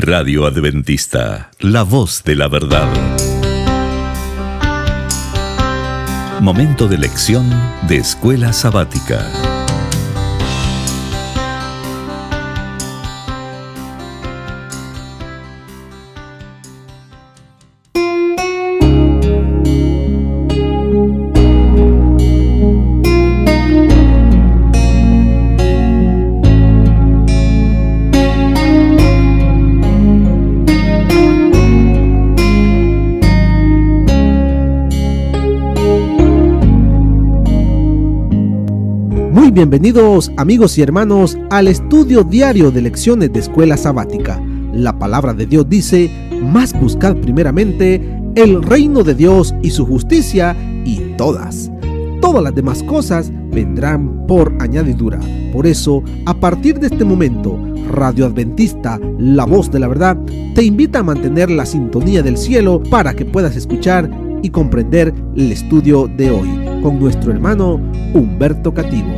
Radio Adventista, la voz de la verdad. Momento de lección de Escuela Sabática. Bienvenidos amigos y hermanos al estudio diario de lecciones de Escuela Sabática. La palabra de Dios dice: mas buscad primeramente el reino de Dios y su justicia, y todas las demás cosas vendrán por añadidura. Por eso, a partir de este momento, Radio Adventista, la voz de la verdad, te invita a mantener la sintonía del cielo para que puedas escuchar y comprender el estudio de hoy con nuestro hermano Humberto Cativo.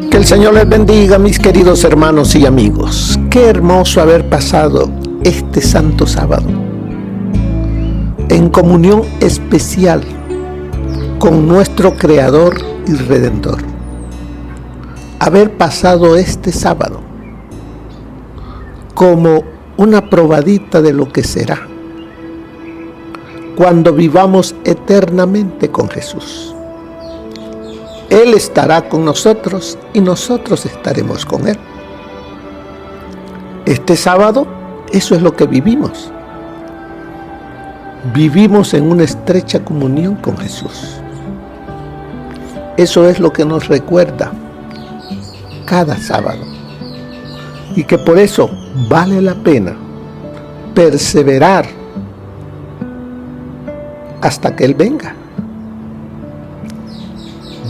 Que el Señor les bendiga, mis queridos hermanos y amigos. Qué hermoso haber pasado este santo sábado en comunión especial con nuestro Creador y Redentor. Haber pasado este sábado como una probadita de lo que será cuando vivamos eternamente con Jesús. Él estará con nosotros y nosotros estaremos con Él. Este sábado, eso es lo que vivimos. Vivimos en una estrecha comunión con Jesús. Eso es lo que nos recuerda cada sábado. Y que por eso vale la pena perseverar hasta que Él venga.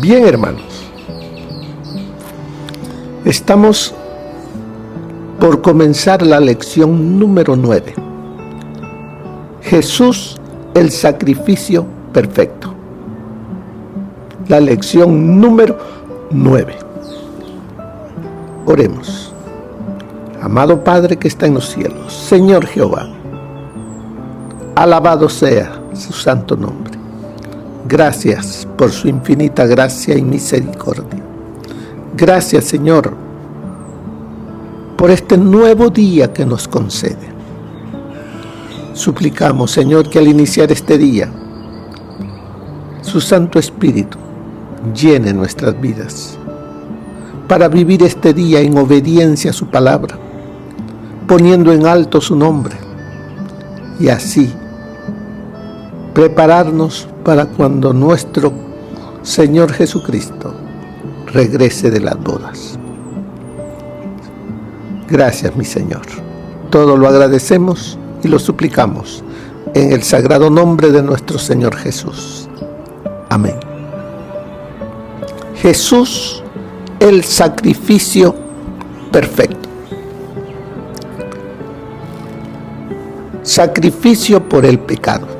Bien, hermanos, estamos por comenzar la lección número 9. Jesús, el sacrificio perfecto. La lección número 9. Oremos. Amado Padre que está en los cielos, Señor Jehová, alabado sea su santo nombre. Gracias por su infinita gracia y misericordia. Gracias, Señor, por este nuevo día que nos concede. Suplicamos, Señor, que al iniciar este día, su Santo Espíritu llene nuestras vidas para vivir este día en obediencia a su palabra, poniendo en alto su nombre, y así prepararnos para cuando nuestro Señor Jesucristo regrese de las bodas. Gracias, mi Señor. Todo lo agradecemos y lo suplicamos en el sagrado nombre de nuestro Señor Jesús. Amén. Jesús, el sacrificio perfecto. Sacrificio por el pecado.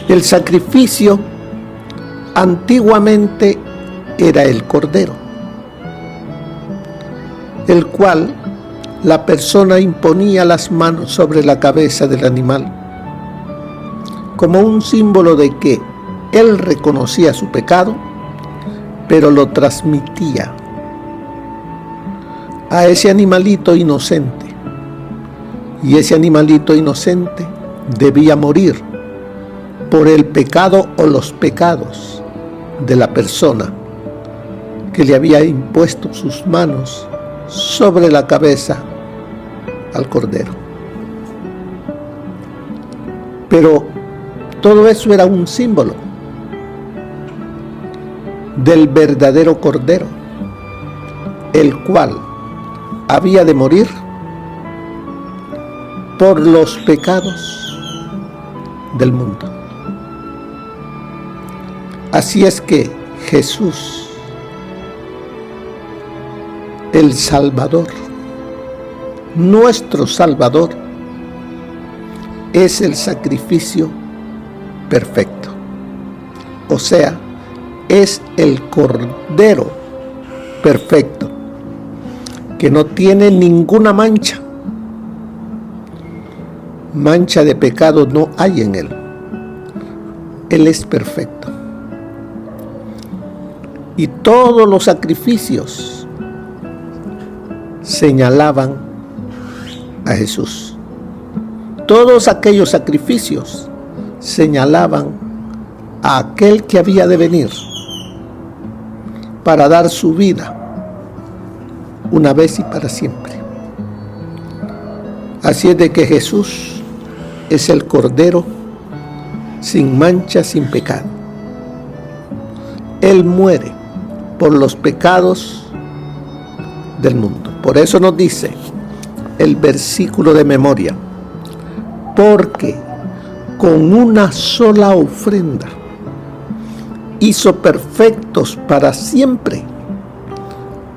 El sacrificio antiguamente era el cordero, el cual la persona imponía las manos sobre la cabeza del animal, como un símbolo de que él reconocía su pecado, pero lo transmitía a ese animalito inocente, y ese animalito inocente debía morir por el pecado o los pecados de la persona que le había impuesto sus manos sobre la cabeza al cordero. Pero todo eso era un símbolo del verdadero cordero, el cual había de morir por los pecados del mundo. Así es que Jesús, el Salvador, nuestro Salvador, es el sacrificio perfecto. O sea, es el Cordero perfecto que no tiene ninguna mancha. Mancha de pecado no hay en Él. Él es perfecto. Y todos los sacrificios señalaban a Jesús. Todos aquellos sacrificios señalaban a aquel que había de venir para dar su vida una vez y para siempre. Así es de que Jesús es el Cordero sin mancha, sin pecado. Él muere por los pecados del mundo. Por eso nos dice el versículo de memoria: porque con una sola ofrenda hizo perfectos para siempre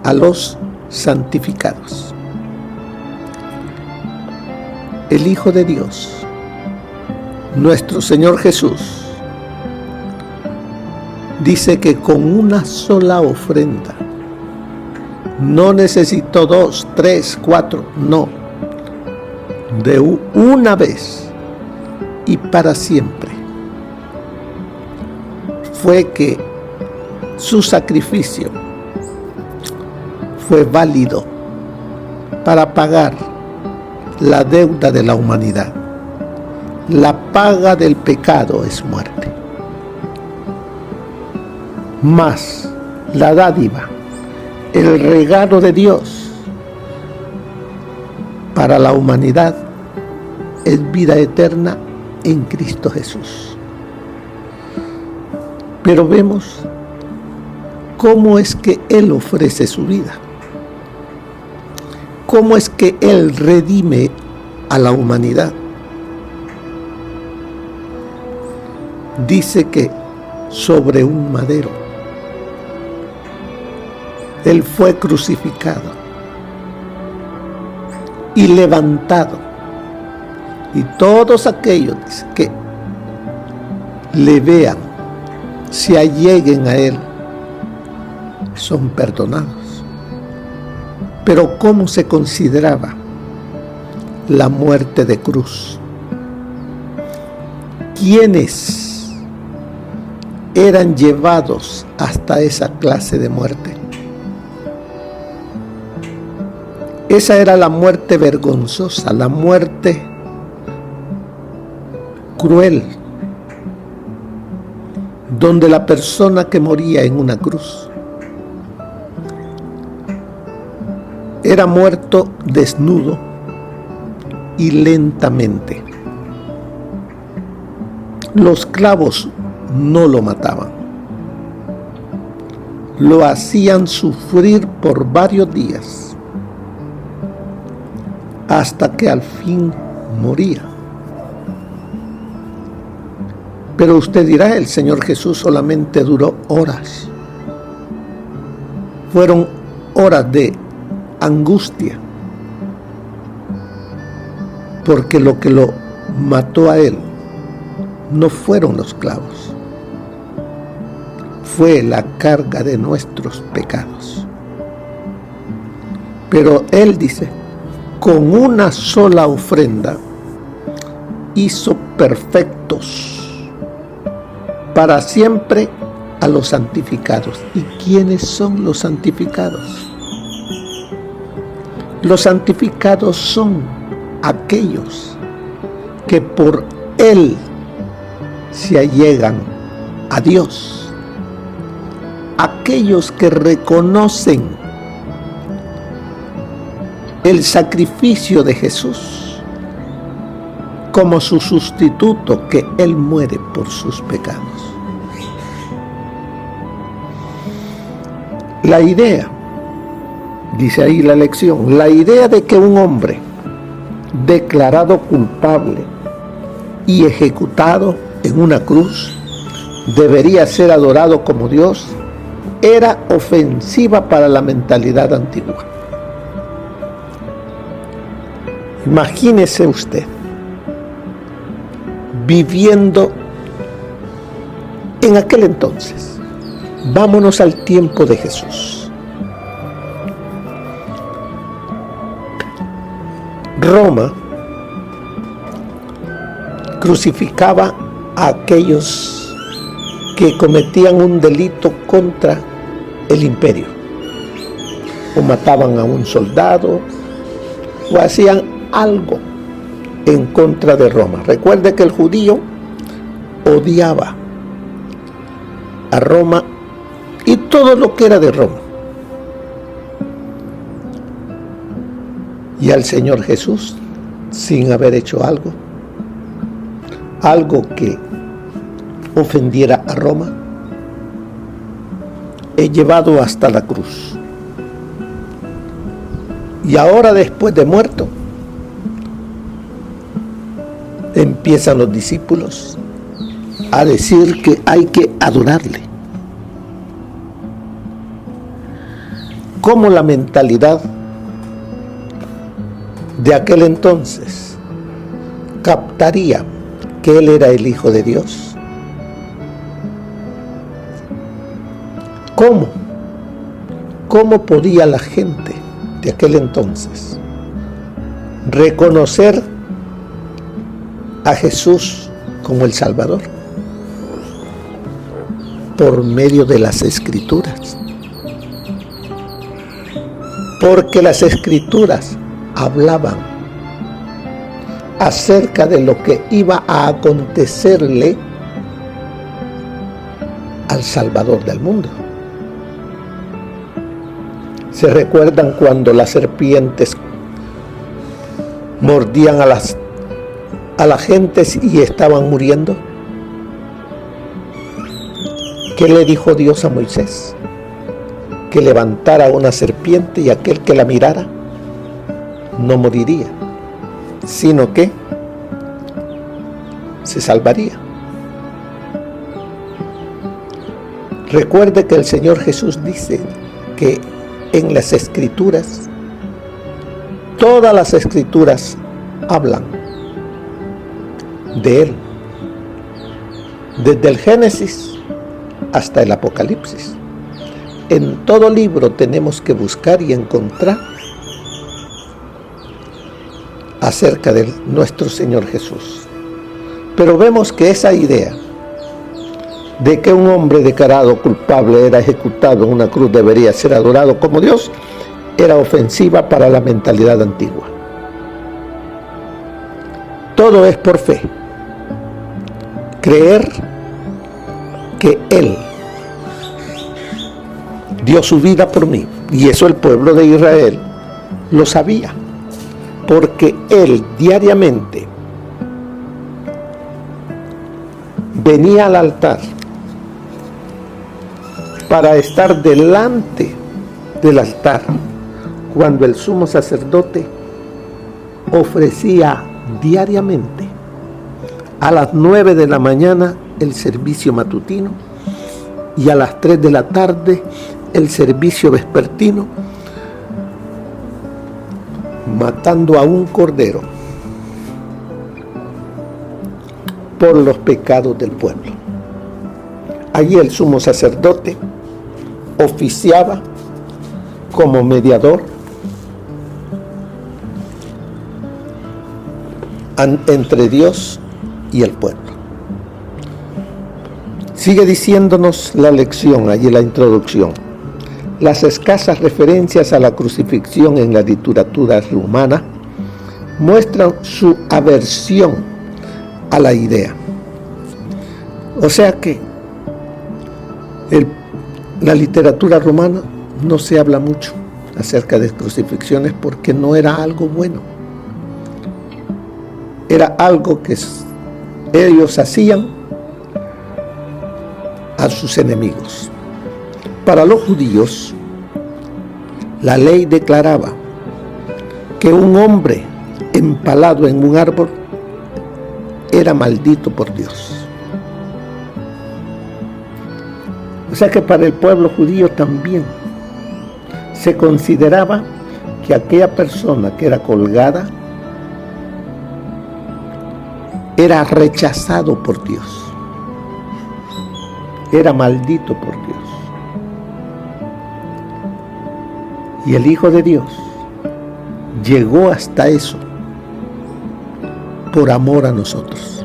a los santificados. El Hijo de Dios, nuestro Señor Jesús, dice que con una sola ofrenda, no necesitó 2, 3, 4, no, de una vez y para siempre, fue que su sacrificio fue válido para pagar la deuda de la humanidad. La paga del pecado es muerte. Mas la dádiva, el regalo de Dios para la humanidad es vida eterna en Cristo Jesús. Pero vemos cómo es que Él ofrece su vida. Cómo es que Él redime a la humanidad. Dice que sobre un madero Él fue crucificado y levantado, y todos aquellos que le vean, se alleguen a Él, son perdonados. Pero ¿cómo se consideraba la muerte de cruz? ¿Quiénes eran llevados hasta esa clase de muerte? Esa era la muerte vergonzosa, la muerte cruel, donde la persona que moría en una cruz era muerto desnudo y lentamente. Los clavos no lo mataban, lo hacían sufrir por varios días, hasta que al fin moría. Pero usted dirá, el Señor Jesús solamente duró horas. Fueron horas de angustia, porque lo que lo mató a Él no fueron los clavos, fue la carga de nuestros pecados. Pero Él dice, con una sola ofrenda hizo perfectos para siempre a los santificados. ¿Y quiénes son los santificados? Los santificados son aquellos que por Él se allegan a Dios, aquellos que reconocen el sacrificio de Jesús como su sustituto, que Él muere por sus pecados. La idea, dice ahí la lección, la idea de que un hombre declarado culpable y ejecutado en una cruz debería ser adorado como Dios era ofensiva para la mentalidad antigua. Imagínese usted viviendo en aquel entonces. Vámonos al tiempo de Jesús. Roma crucificaba a aquellos que cometían un delito contra el imperio, o mataban a un soldado, o hacían algo en contra de Roma. Recuerde que el judío odiaba a Roma y todo lo que era de Roma. Y al Señor Jesús, sin haber hecho algo que ofendiera a Roma, he llevado hasta la cruz. Y ahora, después de muerto, empiezan los discípulos a decir que hay que adorarle. ¿Cómo la mentalidad de aquel entonces captaría que él era el Hijo de Dios? ¿Cómo podía la gente de aquel entonces reconocer a Jesús como el Salvador? Por medio de las Escrituras. Porque las Escrituras hablaban acerca de lo que iba a acontecerle al Salvador del mundo. ¿Se recuerdan cuando las serpientes mordían a las gentes y estaban muriendo? ¿Qué le dijo Dios a Moisés? Que levantara una serpiente y aquel que la mirara no moriría, sino que se salvaría. Recuerde que el Señor Jesús dice que en las Escrituras, todas las Escrituras hablan de Él, desde el Génesis hasta el Apocalipsis. En todo libro tenemos que buscar y encontrar acerca de nuestro Señor Jesús. Pero vemos que esa idea de que un hombre declarado culpable era ejecutado en una cruz, debería ser adorado como Dios, era ofensiva para la mentalidad antigua. Todo es por fe. Creer que Él dio su vida por mí. Y eso el pueblo de Israel lo sabía, porque Él diariamente venía al altar para estar delante del altar cuando el sumo sacerdote ofrecía diariamente a las 9 de la mañana el servicio matutino y a las 3 de la tarde el servicio vespertino, matando a un cordero por los pecados del pueblo. Allí el sumo sacerdote oficiaba como mediador entre Dios y el pueblo. Sigue diciéndonos la lección, allí la introducción. Las escasas referencias a la crucifixión en la literatura rumana muestran su aversión a la idea. O sea que la literatura romana no se habla mucho acerca de crucifixiones porque no era algo bueno. Era algo que ellos hacían a sus enemigos. Para los judíos, la ley declaraba que un hombre empalado en un árbol era maldito por Dios. O sea que para el pueblo judío también se consideraba que aquella persona que era colgada era rechazado por Dios, era maldito por Dios. Y el Hijo de Dios llegó hasta eso por amor a nosotros.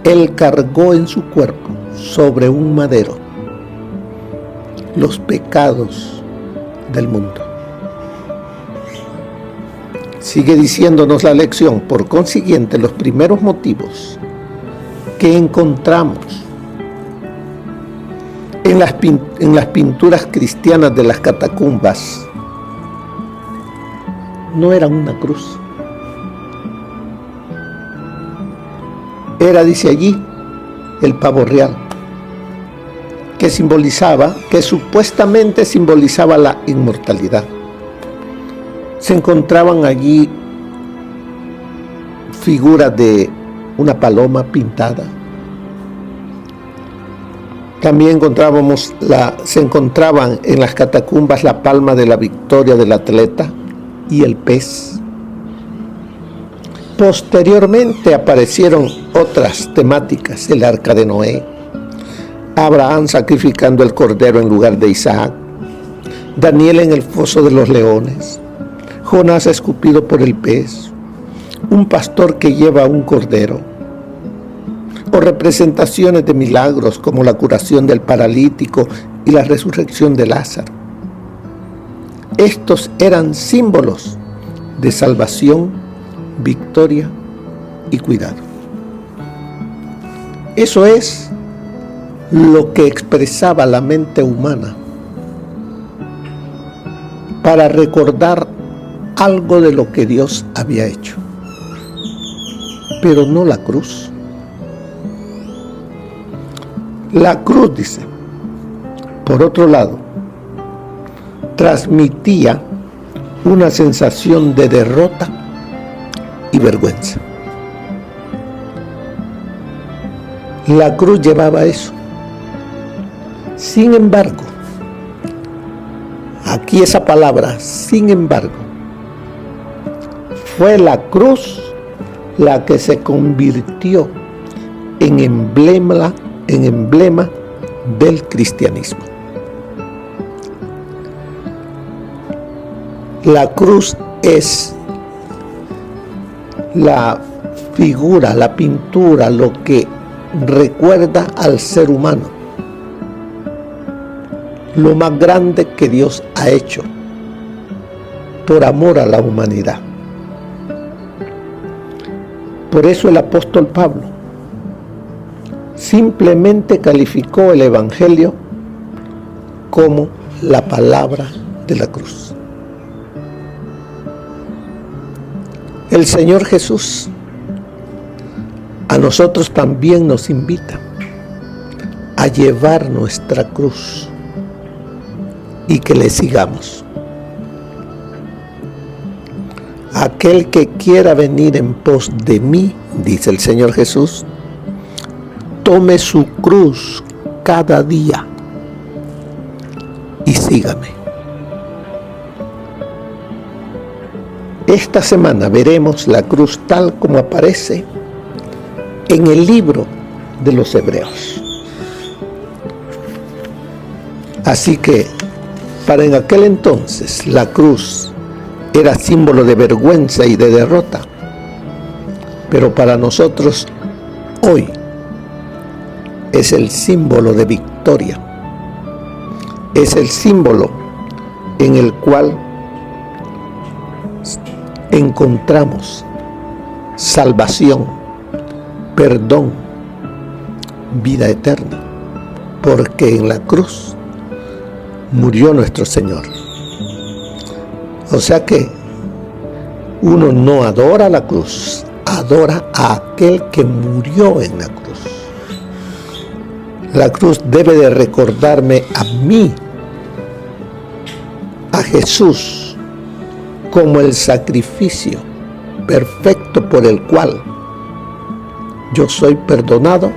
Él cargó en su cuerpo sobre un madero los pecados del mundo. Sigue diciéndonos la lección. Por consiguiente, los primeros motivos que encontramos en las pinturas cristianas de las catacumbas no eran una cruz. Era, dice allí, el pavo real, que supuestamente simbolizaba la inmortalidad. Se encontraban allí figuras de una paloma pintada. También se encontraban en las catacumbas la palma de la victoria del atleta y el pez. Posteriormente aparecieron otras temáticas: el arca de Noé, Abraham sacrificando el cordero en lugar de Isaac, Daniel en el foso de los leones, Jonás escupido por el pez, un pastor que lleva un cordero, o representaciones de milagros como la curación del paralítico y la resurrección de Lázaro. Estos eran símbolos de salvación, victoria y cuidado. Eso es lo que expresaba la mente humana para recordar algo de lo que Dios había hecho, pero no la cruz. La cruz, dice, por otro lado, transmitía una sensación de derrota y vergüenza. La cruz llevaba eso. Sin embargo, aquí esa palabra, sin embargo, fue la cruz la que se convirtió en emblema del cristianismo. La cruz es la figura, la pintura, lo que recuerda al ser humano, lo más grande que Dios ha hecho por amor a la humanidad. Por eso el apóstol Pablo simplemente calificó el Evangelio como la palabra de la cruz. El Señor Jesús a nosotros también nos invita a llevar nuestra cruz y que le sigamos. Aquel que quiera venir en pos de mí, dice el Señor Jesús, tome su cruz cada día y sígame. Esta semana veremos la cruz tal como aparece en el libro de los Hebreos. Así que, para en aquel entonces la cruz era símbolo de vergüenza y de derrota, pero para nosotros hoy es el símbolo de victoria. Es el símbolo en el cual encontramos salvación, perdón, vida eterna, porque en la cruz murió nuestro Señor. O sea que uno no adora la cruz, adora a aquel que murió en la cruz. La cruz debe de recordarme a mí, a Jesús, como el sacrificio perfecto por el cual yo soy perdonado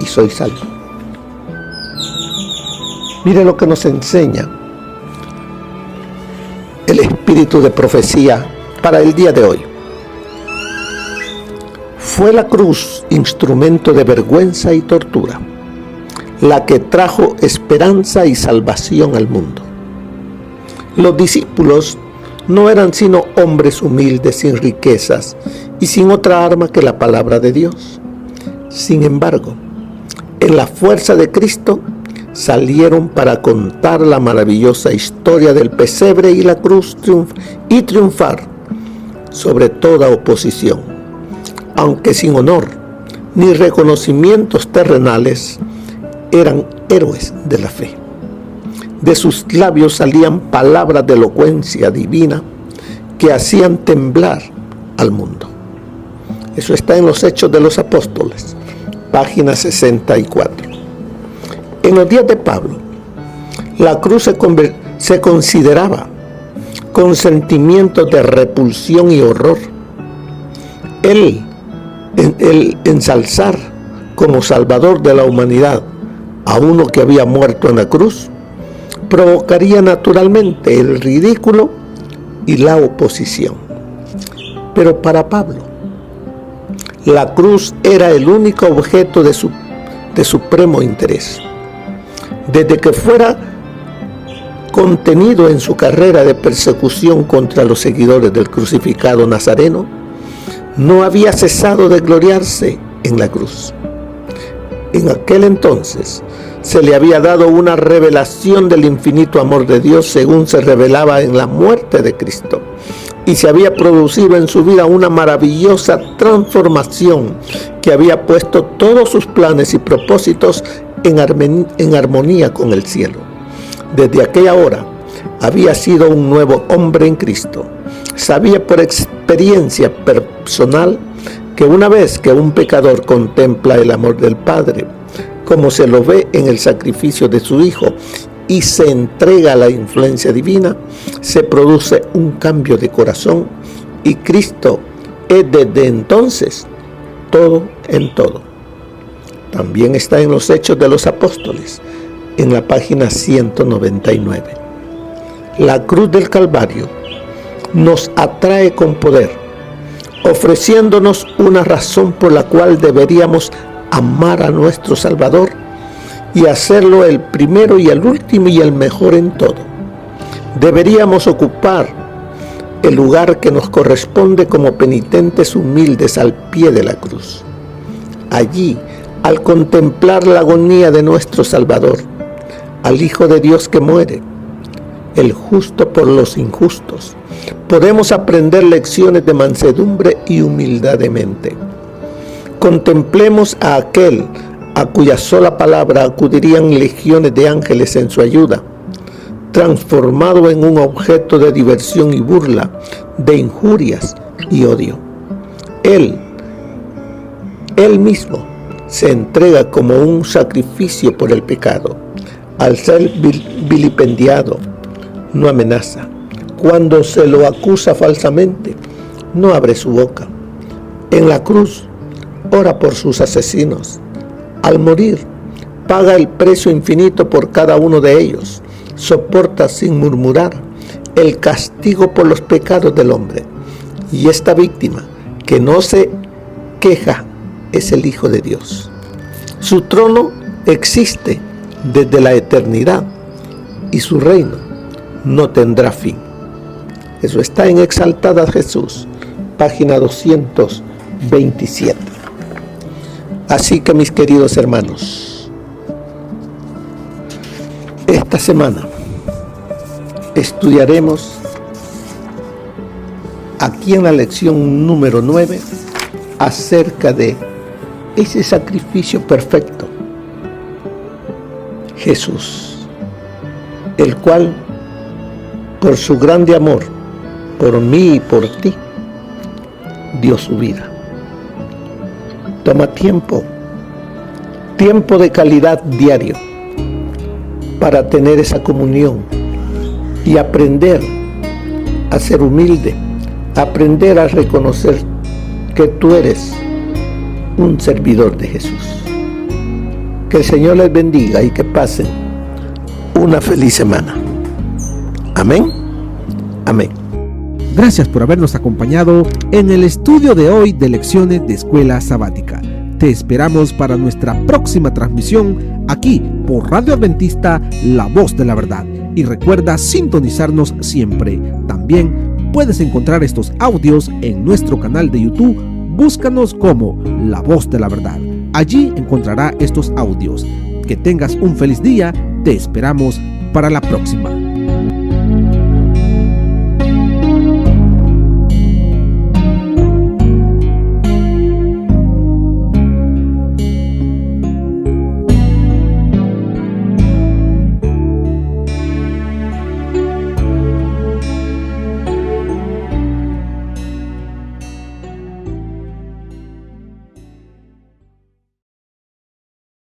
y soy salvo. Mire lo que nos enseña el espíritu de profecía para el día de hoy. Fue la cruz instrumento de vergüenza y tortura, la que trajo esperanza y salvación al mundo. Los discípulos no eran sino hombres humildes sin riquezas y sin otra arma que la palabra de Dios. Sin embargo, en la fuerza de Cristo salieron para contar la maravillosa historia del pesebre y la cruz y triunfar sobre toda oposición. Aunque sin honor ni reconocimientos terrenales, eran héroes de la fe. De sus labios salían palabras de elocuencia divina que hacían temblar al mundo. Eso está en los Hechos de los Apóstoles, página 64. En los días de Pablo, la cruz se consideraba con sentimientos de repulsión y horror. El ensalzar como salvador de la humanidad a uno que había muerto en la cruz provocaría naturalmente el ridículo y la oposición. Pero para Pablo, la cruz era el único objeto de supremo interés. Desde que fuera contenido en su carrera de persecución contra los seguidores del crucificado Nazareno, no había cesado de gloriarse en la cruz. En aquel entonces se le había dado una revelación del infinito amor de Dios según se revelaba en la muerte de Cristo, y se había producido en su vida una maravillosa transformación que había puesto todos sus planes y propósitos en armonía con el cielo. Desde aquella hora había sido un nuevo hombre en Cristo. Sabía por experiencia personal que una vez que un pecador contempla el amor del Padre, como se lo ve en el sacrificio de su Hijo, y se entrega a la influencia divina, se produce un cambio de corazón, y Cristo es desde entonces todo en todo. También está en los Hechos de los Apóstoles, en la página 199. La cruz del Calvario nos atrae con poder, ofreciéndonos una razón por la cual deberíamos amar a nuestro Salvador y hacerlo el primero y el último y el mejor en todo. Deberíamos ocupar el lugar que nos corresponde como penitentes humildes al pie de la cruz. Allí, al contemplar la agonía de nuestro Salvador, al Hijo de Dios que muere, el justo por los injustos, podemos aprender lecciones de mansedumbre y humildad de mente. Contemplemos a aquel a cuya sola palabra acudirían legiones de ángeles en su ayuda, transformado en un objeto de diversión y burla, de injurias y odio. Él mismo se entrega como un sacrificio por el pecado. Al ser vilipendiado, no amenaza. Cuando se lo acusa falsamente, no abre su boca. En la cruz, ora por sus asesinos. Al morir, paga el precio infinito por cada uno de ellos. Soporta sin murmurar el castigo por los pecados del hombre. Y esta víctima, que no se queja, es el Hijo de Dios. Su trono existe desde la eternidad y su reino no tendrá fin. Eso está en Exaltad a Jesús, página 227. Así que, mis queridos hermanos, esta semana estudiaremos aquí en la lección número 9 acerca de ese sacrificio perfecto, Jesús, el cual, por su grande amor, por mí y por ti, dio su vida. Toma tiempo de calidad diario, para tener esa comunión y aprender a ser humilde, aprender a reconocer que tú eres un servidor de Jesús. Que el Señor les bendiga y que pasen una feliz semana. Amén. Amén. Gracias por habernos acompañado en el estudio de hoy de Lecciones de Escuela Sabática. Te esperamos para nuestra próxima transmisión aquí por Radio Adventista, La Voz de la Verdad. Y recuerda sintonizarnos siempre, también Puedes encontrar estos audios en nuestro canal de YouTube. Búscanos como La Voz de la Verdad. Allí encontrará estos audios. Que tengas un feliz día. Te esperamos para la próxima.